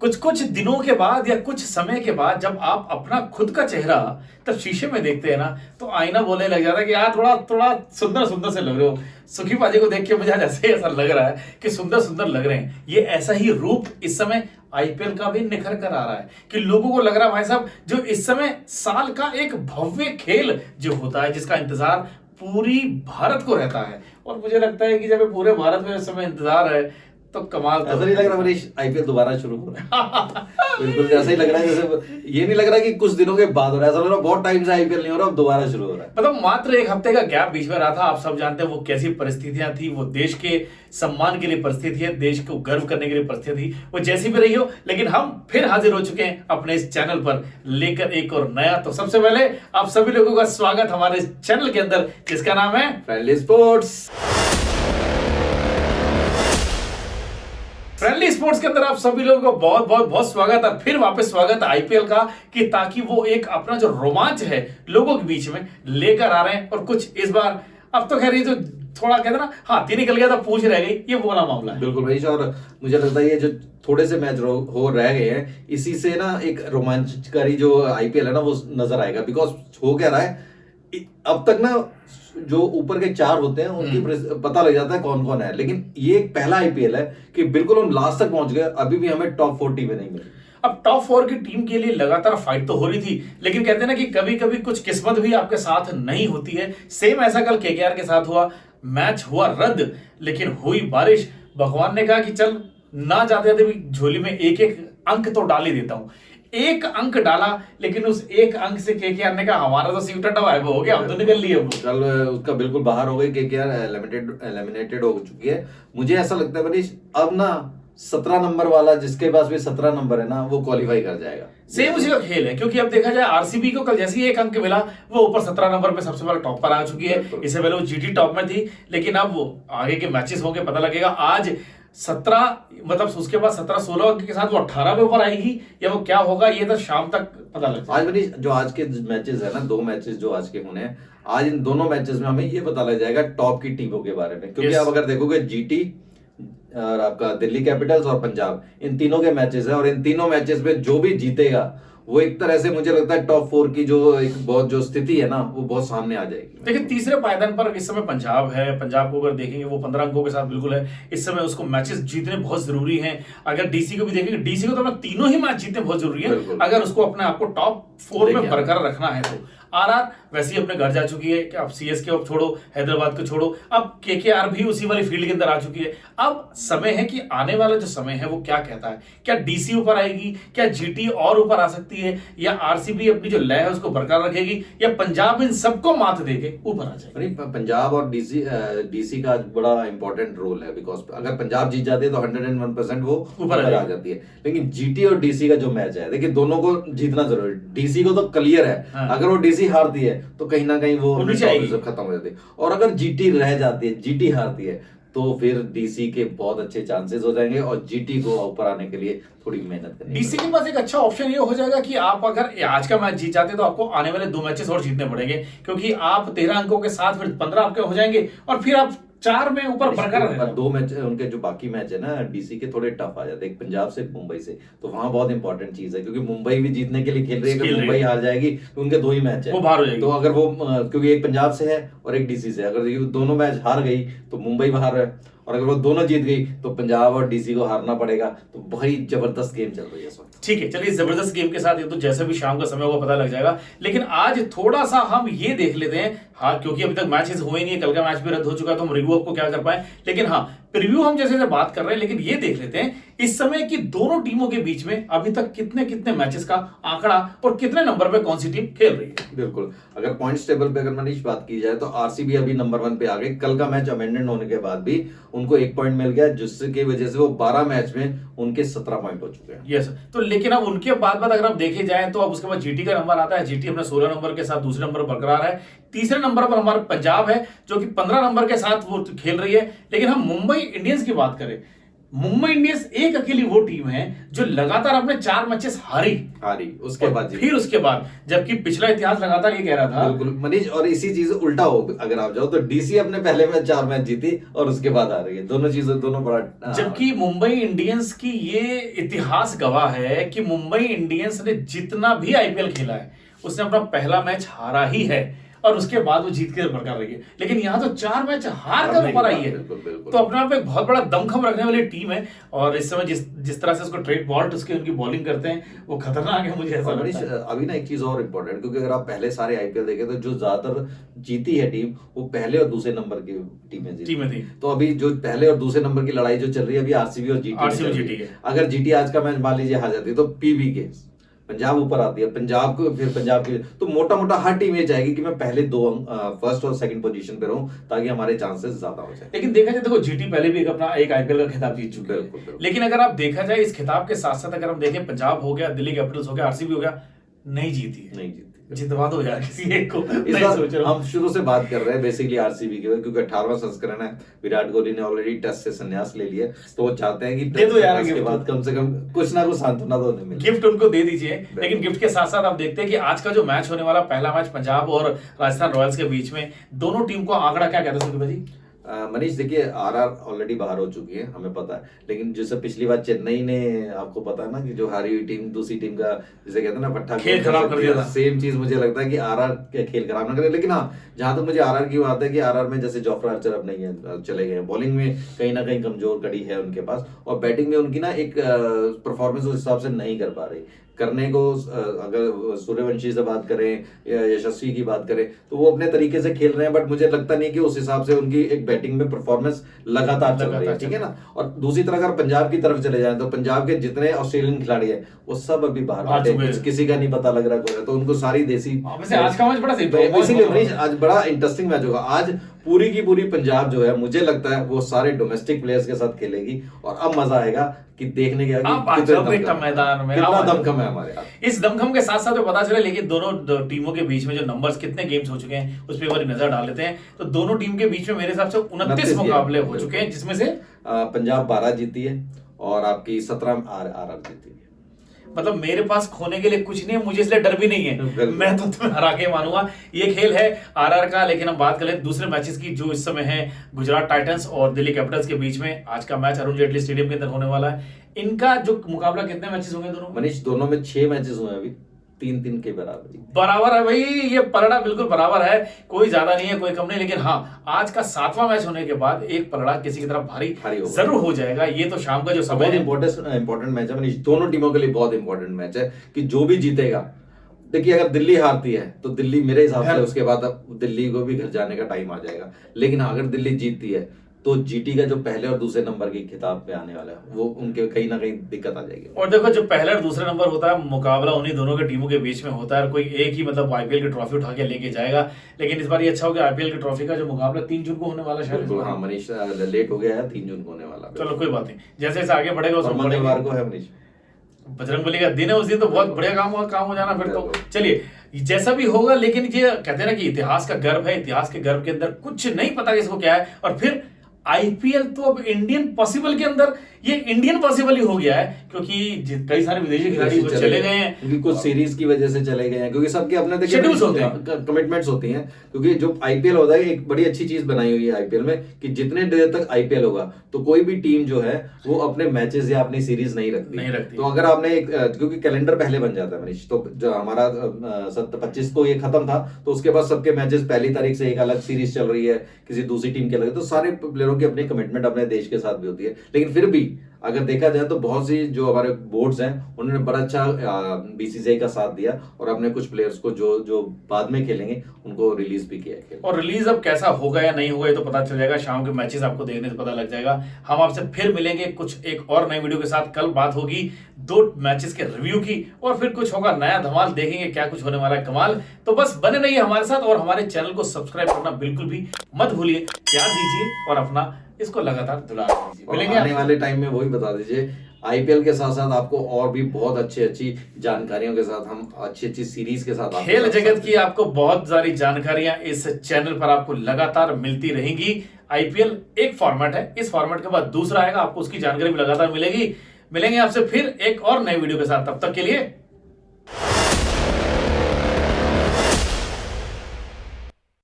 कुछ कुछ दिनों के बाद या कुछ समय के बाद जब आप अपना खुद का चेहरा तब शीशे में देखते हैं ना, तो आईना बोलने लग जाता है कि यार थोड़ा थोड़ा सुंदर सुंदर से लग रहे हो। सुखी पाजी को देख के मुझे आज ऐसे ऐसा लग रहा है कि सुंदर सुंदर लग रहे हैं। ये ऐसा ही रूप इस समय आईपीएल का भी निखर कर आ रहा है कि लोगों को लग रहा है भाई साहब, जो इस समय साल का एक भव्य खेल जो होता है, जिसका इंतजार पूरी भारत को रहता है। और मुझे लगता है कि जब पूरे भारत में इस समय इंतजार है तो कमाल। ऐसा नहीं लग रहा मनीष आईपीएल दोबारा शुरू हो रहा है? बिल्कुल ऐसा ही लग रहा है, जैसे ये नहीं लग रहा कि कुछ दिनों के बाद हो रहा है, ऐसा लग रहा है बहुत टाइम से आईपीएल नहीं हो रहा, अब दोबारा शुरू हो रहा है। मतलब मात्र एक हफ्ते का गैप बीच में रहा था। आप सब जानते हैं वो कैसी परिस्थितियां थी, वो देश के सम्मान के लिए परिस्थिति है, देश को गर्व करने के लिए परिस्थिति थी, वो जैसी भी रही हो। लेकिन हम फिर हाजिर हो चुके हैं अपने इस चैनल पर लेकर एक और नया। तो सबसे पहले आप सभी लोगों का स्वागत हमारे इस चैनल के अंदर, जिसका नाम है फ्रेंडली स्पोर्ट्स। फ्रेंडली स्पोर्ट्स के अंदर आप सभी लोगों को बहुत बहुत बहुत स्वागत है। फिर वापस स्वागत है आईपीएल का, कि ताकि वो एक अपना जो रोमांच है लोगों के बीच में लेकर आ रहे हैं। और कुछ इस बार अब तो खैर ये जो थोड़ा कहते हैं ना, हाथी निकल गया था पूंछ रह गई, ये वो वाला मामला है। बिल्कुल भाई, और मुझे लगता है ये जो थोड़े से मैच हो रह गए हैं, इसी से ना एक रोमांचकारी जो आईपीएल है ना वो नजर आएगा। बिकॉज हो क्या रहा है, अब तक ना जो ऊपर के चार होते हैं उनकी पता लग जाता है कौन कौन है, लेकिन ये एक पहला आईपीएल है कि बिल्कुल हम लास्ट तक पहुंच गए, अभी भी हमें टॉप 40 में नहीं मिली। अब टॉप 4 की टीम के लिए लगातार फाइट तो हो रही थी, लेकिन कहते हैं ना कि कभी कभी कुछ किस्मत भी आपके साथ नहीं होती है। सेम ऐसा कल केकेआर के साथ हुआ, मैच हुआ रद्द, लेकिन हुई बारिश। भगवान ने कहा कि चल ना जाते जाते भी झोली में एक एक अंक तो डाल ही देता हूं। एक अंक डाला, लेकिन उस एक अंक से केकेआर ने कहा हमारा तो सीट हो गया, हम तो निकल लिए। कल उसका बिल्कुल बाहर हो गई, केकेआर एलिमिनेटेड हो चुकी है। मुझे ऐसा लगता है मनीष, अब ना 17 नंबर वाला जिसके पास भी 17 नंबर है ना, वो क्वालिफाई कर जाएगा। सेम उसी का खेल है, क्योंकि अब देखा जाए आरसीबी को कल जैसे ही एक अंक मिला, वो ऊपर 17 नंबर पे सबसे पहले टॉप पर आ चुकी है। इससे पहले वो जीटी टॉप में थी, लेकिन अब वो आगे के मैचेस होंगे, पता लगेगा। आज 17 मतलब उसके बाद 17-16 अंक के साथ वो 18 पे ऊपर आएगी, या वो क्या होगा ये तो शाम तक पता लग जाएगा। आज मनीष जो आज के मैचेस है ना, 2 मैचेस जो आज के होने हैं, आज इन दोनों मैचेस में हमें ये पता लग जाएगा टॉप की टीमों के बारे में। क्योंकि आप अगर देखोगे जीटी और आपका दिल्ली कैपिटल्स और पंजाब, इन तीनों के मैचेस है, और इन तीनों मैचेस में जो भी जीतेगा वो एक तरह से मुझे लगता है टॉप 4 की जो एक बहुत जो स्थिति है ना, वो बहुत सामने आ जाएगी। देखिए तीसरे पायदान पर इस समय पंजाब है। पंजाब को अगर देखेंगे वो 15 अंकों के साथ बिल्कुल है इस समय। उसको मैचेस जीतने बहुत जरूरी हैं। अगर डीसी को भी देखेंगे, डीसी को तो अपना तीनों ही मैच जीतने बहुत जरूरी है, अगर उसको अपने आप को टॉप 4 में बरकरार रखना है तो। आरआर वैसे ही अपने घर जा चुकी है कि अब सीएसके को छोड़ो, हैदराबाद को छोड़ो, अब केकेआर भी उसी वाली फील्ड के अंदर आ चुकी है। अब समय है कि आने वाला जो समय है वो क्या कहता है। क्या डीसी ऊपर आएगी, क्या जीटी और ऊपर आ सकती है, या आरसीबी अपनी जो लय है उसको बरकरार रखेगी, या पंजाब इन सबको मात देके ऊपर आ जाएगी। पंजाब और डीसी का बड़ा इंपॉर्टेंट रोल है। बिकॉज अगर पंजाब जीत जाती है तो 101% वो ऊपर आ जाती है। लेकिन जीटी और डीसी का जो मैच है, देखिए दोनों को जीतना जरूरी है। डीसी को तो क्लियर है, अगर वो डीसी हारती है तो कहीं ना कहीं वो खत्म हो जाती है, और अगर जीटी रह जाती है, जीटी हारती है, तो फिर डीसी के बहुत अच्छे चांसेस हो जाएंगे, और जीटी को ऊपर आने के लिए थोड़ी मेहनत करनी। डीसी के पास एक अच्छा ऑप्शन ये हो जाएगा कि आप अगर आज का मैच जीत जाते तो आपको आने वाले 2 मैचेस और जीतने पड़ेंगे, क्योंकि आप 13 अंकों के साथ फिर 15 आपके हो जाएंगे, और फिर आप 4 में ऊपर बरकरार। 2 मैच उनके जो बाकी मैच है ना डीसी के, थोड़े टफ आ जाते हैं, एक पंजाब से, मुंबई से, तो वहां बहुत इंपॉर्टेंट चीज है, क्योंकि मुंबई भी जीतने के लिए खेल रही है। अगर मुंबई हार जाएगी तो उनके 2 ही मैच है, वो बाहर हो जाएगी। तो अगर वो क्योंकि एक पंजाब से है और एक डीसी से, अगर ये दोनों मैच हार गई तो मुंबई बाहर है, और अगर वो दोनों जीत गई तो पंजाब और डीसी को हारना पड़ेगा। तो बहुत जबरदस्त गेम चल रही है इस वक्त। ठीक है, चलिए जबरदस्त गेम के साथ ये तो जैसे भी शाम का समय होगा पता लग जाएगा। लेकिन आज थोड़ा सा हम ये देख लेते हैं, हाँ, क्योंकि अभी तक मैचेस हुए नहीं है, कल का मैच भी रद्द हो चुका है, तो हम रिव्यू आपको क्या कर पाए। लेकिन हाँ, प्रीव्यू हम जैसे बात कर रहे हैं, लेकिन ये देख लेते हैं इस समय की दोनों टीमों के बीच में अभी तक कितने कितने मैचेस का आंकड़ा, और कितने नंबर पे कौन सी टीम खेल रही है। बिल्कुल, अगर पॉइंट्स टेबल पे अगर मनीष बात की जाए तो आरसीबी अभी नंबर 1 पे आ गई। कल का मैच अमेंडेड होने के बाद भी उनको 1 पॉइंट मिल गया, जिसकी वजह से वो 12 मैच में उनके 17 पॉइंट हो चुके हैं। यस, तो लेकिन अब उनके बाद अगर आप देखे जाए तो अब उसके बाद जीटी का नंबर आता है। जीटी अपने 16 नंबर के साथ दूसरे नंबर बरकरार है। तीसरे नंबर पर हमारा पंजाब है, जो कि 15 नंबर के साथ वो खेल रही है। लेकिन हम मुंबई इंडियंस की बात करें, मुंबई इंडियंस एक अकेली वो टीम है जो लगातार अपने 4 मैचेस हारी उसके बाद फिर उसके बाद, जबकि पिछला इतिहास लगातार ये कह रहा था। बिल्कुल मनीष, और इसी चीज उल्टा हो अगर आप जाओ तो डीसी अपने पहले मैच 4 मैच जीती और उसके बाद आ रही है, दोनों चीजें दोनों बड़ा। जबकि मुंबई इंडियंस की ये इतिहास गवाह है कि मुंबई इंडियंस ने जितना भी आईपीएल खेला है उसने अपना पहला मैच हारा ही है और उसके बाद वो जीत के ऊपर कर रही है, लेकिन यहाँ तो 4 मैच हार कर ऊपर आई है। तो अपने आप एक बहुत बड़ा दमखम रखने वाली टीम है और इस समय जिस तरह से उसको ट्रेड बॉल्ट उसकी उनकी बॉलिंग करते हैं वो खतरनाक है, मुझे ऐसा लगता है। अभी ना एक चीज और इम्पोर्टेंट, क्योंकि अगर आप पहले सारे आईपीएल देखें तो जो ज्यादातर जीती है टीम वो पहले और दूसरे नंबर की टीमें थी। तो अभी जो पहले और दूसरे नंबर की लड़ाई जो चल रही है अभी आरसीबी और जीटी है। अगर जीटी आज का मैच मान लीजिए हार जाती है तो पीबी के पंजाब ऊपर आती है, पंजाब को फिर पंजाब की, तो मोटा मोटा हर टीम ये चाहेगी कि मैं पहले 2 फर्स्ट और सेकंड पोजीशन पे रहूं ताकि हमारे चांसेस ज्यादा हो जाए। लेकिन देखा जाए देखो जीटी पहले भी अपना एक आईपीएल का खिताब जीत चुके हैं, लेकिन अगर आप देखा जाए इस खिताब के साथ साथ अगर हम देखें पंजाब हो गया, दिल्ली कैपिटल्स हो गया, आरसीबी हो गया, नहीं जीती। जितवा दो यार किसी एक को। इस बार हम शुरू से बात कर रहे हैं बेसिकली आरसीबी के, क्योंकि 18वां संस्करण है, विराट कोहली ने ऑलरेडी टेस्ट से संन्यास ले लिया, तो वो चाहते हैं कि दे दो यार के बाद कम से कम कुछ ना कुछ सांत्वना तो मिले, गिफ्ट उनको दे दीजिए। लेकिन गिफ्ट के साथ साथ आप देखते हैं कि आज का जो मैच होने वाला पहला मैच पंजाब और राजस्थान रॉयल्स के बीच में, दोनों टीम को आंकड़ा क्या कहते हैं सुखी भाई? मनीष देखिए आरआर ऑलरेडी बाहर हो चुकी है, हमें पता है, लेकिन जैसे पिछली बार चेन्नई ने, आपको पता है ना कि जो हारी हुई टीम दूसरी टीम का जिसे कहते हैं ना पट्टा खेल खराब कर दिया था, सेम चीज मुझे लगता है कि आरआर के खेल खराब ना करे। लेकिन हाँ, जहां तक मुझे आरआर की बात है कि आरआर में जैसे जोफ्रा आर्चर अब नहीं है, चले गए, बॉलिंग में कहीं ना कहीं कमजोर कड़ी है उनके पास, और बैटिंग में उनकी ना एक परफॉर्मेंस उस हिसाब से नहीं कर पा रही करने को। अगर सूर्यवंशी से बात करें या यशस्वी की बात करें तो वो अपने तरीके से खेल रहे हैं, बट मुझे लगता नहीं कि उस हिसाब से उनकी एक बैटिंग में परफॉर्मेंस लगातार चल रही है, ठीक है ना। और दूसरी तरह अगर पंजाब की तरफ चले जाएं तो पंजाब के जितने ऑस्ट्रेलियन खिलाड़ी हैं वो सब अभी बाहर, किसी का नहीं पता लग रहा कोई, तो उनको सारी देसी। आज का मैच बड़ा इसीलिए आज बड़ा इंटरेस्टिंग मैच होगा। आज पूरी की पूरी पंजाब जो है मुझे लगता है वो सारे डोमेस्टिक प्लेयर्स के साथ खेलेगी और अब मजा आएगा कि देखने के मैदान में कितना दमखम है हमारे यहाँ। इस दमखम के साथ साथ पता चला, लेकिन दोनों टीमों के बीच में जो नंबर्स कितने गेम्स हो चुके हैं उस पर एक बार नजर डाल लेते हैं। तो दोनों टीम के बीच में मेरे हिसाब से 29 मुकाबले हो चुके हैं, जिसमें से पंजाब 12 जीती है और आपकी 17 आर जीती है। मतलब मेरे पास खोने के लिए कुछ नहीं है, मुझे इसलिए डर भी नहीं है, मैं तो तुम्हें हरा के मानूंगा। ये खेल है आरआर का। लेकिन हम बात करें दूसरे मैचेस की जो इस समय है गुजरात टाइटंस और दिल्ली कैपिटल्स के बीच में। आज का मैच अरुण जेटली स्टेडियम के अंदर होने वाला है। इनका जो मुकाबला कितने मैचेस होंगे दोनों? मनीष दोनों में 6 मैचेस हुए अभी, 3-3 के बराबर है भाई, ये पलड़ा बिल्कुल बराबर है, कोई ज्यादा नहीं है कोई कम नहीं। लेकिन हाँ, आज का 7वां मैच होने के बाद एक पलड़ा किसी की तरफ भारी जरूर हो जाएगा। ये तो शाम का जो समय है इंपॉर्टेंट मैच है मनीष, दोनों टीमों के लिए बहुत इंपॉर्टेंट मैच है कि जो भी जीतेगा। देखिए अगर दिल्ली हारती है तो दिल्ली मेरे हिसाब से उसके बाद दिल्ली को भी घर जाने का टाइम आ जाएगा। लेकिन अगर दिल्ली जीतती है तो जीटी का जो पहले और दूसरे नंबर की खिताब पे आने वाला है वो उनके कहीं ना कहीं दिक्कत आ जाएगी। और देखो जो पहले और दूसरा नंबर होता है मुकाबला उन्हीं दोनों के टीमों के बीच में होता है और कोई एक ही मतलब आईपीएल की ट्रॉफी उठा के लेके जाएगा। लेकिन इस बार ये अच्छा हो गया, आईपीएल की ट्रॉफी का जो मुकाबला 3 जून को होने वाला शायद। हाँ मनीष लेट हो गया है, 3 जून को होने वाला। चलो कोई बात नहीं, जैसे जैसे आगे बढ़ेगा उसमें मंगलवार को है मनीष, बजरंगबली का दिन है, उस दिन तो बहुत बढ़िया काम हो जाना फिर तो। चलिए जैसा भी होगा, लेकिन ये कहते हैं ना कि इतिहास का गर्व है, इतिहास के गर्व के अंदर कुछ नहीं पता किसको क्या है। और फिर आईपीएल तो अब इंडियन पॉसिबल के अंदर ये इंडियन पॉसिबल ही हो गया है, क्योंकि कई सारे विदेशी खिलाड़ी चले गए हैं, क्योंकि कुछ सीरीज की वजह से चले गए हैं, क्योंकि सबके अपने शेड्यूल्स होते हैं, कमिटमेंट्स होती हैं। क्योंकि जो आईपीएल होता है एक बड़ी अच्छी चीज बनाई हुई है आईपीएल में कि जितने देर तक आईपीएल होगा तो कोई भी टीम जो है वो अपने मैचेस या अपनी सीरीज नहीं रखती। तो अगर आपने क्योंकि कैलेंडर पहले बन जाता है मनीष, तो जो हमारा 25 को ये खत्म था तो उसके बाद सबके मैचेस पहली तारीख से एक अलग सीरीज चल रही है, किसी दूसरी टीम के अलग, तो सारे प्लेयरों की अपनी कमिटमेंट अपने देश के साथ भी होती है। लेकिन फिर भी अगर देखा जाए तो बहुत सी जो हमारे बोर्ड्स हैं उन्होंने बड़ा अच्छा बीसीसीआई का साथ दिया और अपने कुछ प्लेयर्स को जो बाद में खेलेंगे उनको रिलीज भी किया। और रिलीज अब कैसा होगा या नहीं होगा ये तो पता चल जाएगा, शाम के मैचेस आपको देखने से पता लग जाएगा। हम आपसे फिर मिलेंगे कुछ एक और नई वीडियो के साथ। कल बात होगी 2 मैचेस के रिव्यू की और फिर कुछ होगा नया धमाल, देखेंगे क्या कुछ होने वाला है कमाल। तो बस बने रहिए हमारे साथ और हमारे चैनल को सब्सक्राइब करना बिल्कुल भी मत भूलिए। प्यार दीजिए और अपना इसको लगातार दुलार दीजिए। आने वाले टाइम में वही बता दीजिए आईपीएल के साथ साथ आपको और भी बहुत अच्छी जानकारियों के साथ, हम अच्छी सीरीज के साथ खेल जगत की आपको बहुत सारी जानकारियां इस चैनल पर आपको लगातार मिलती रहेंगी। आईपीएल एक फॉर्मेट है, इस फॉर्मेट के बाद दूसरा आएगा, आपको उसकी जानकारी भी लगातार मिलेगी। मिलेंगे आपसे फिर एक और नए वीडियो के साथ, तब तक के लिए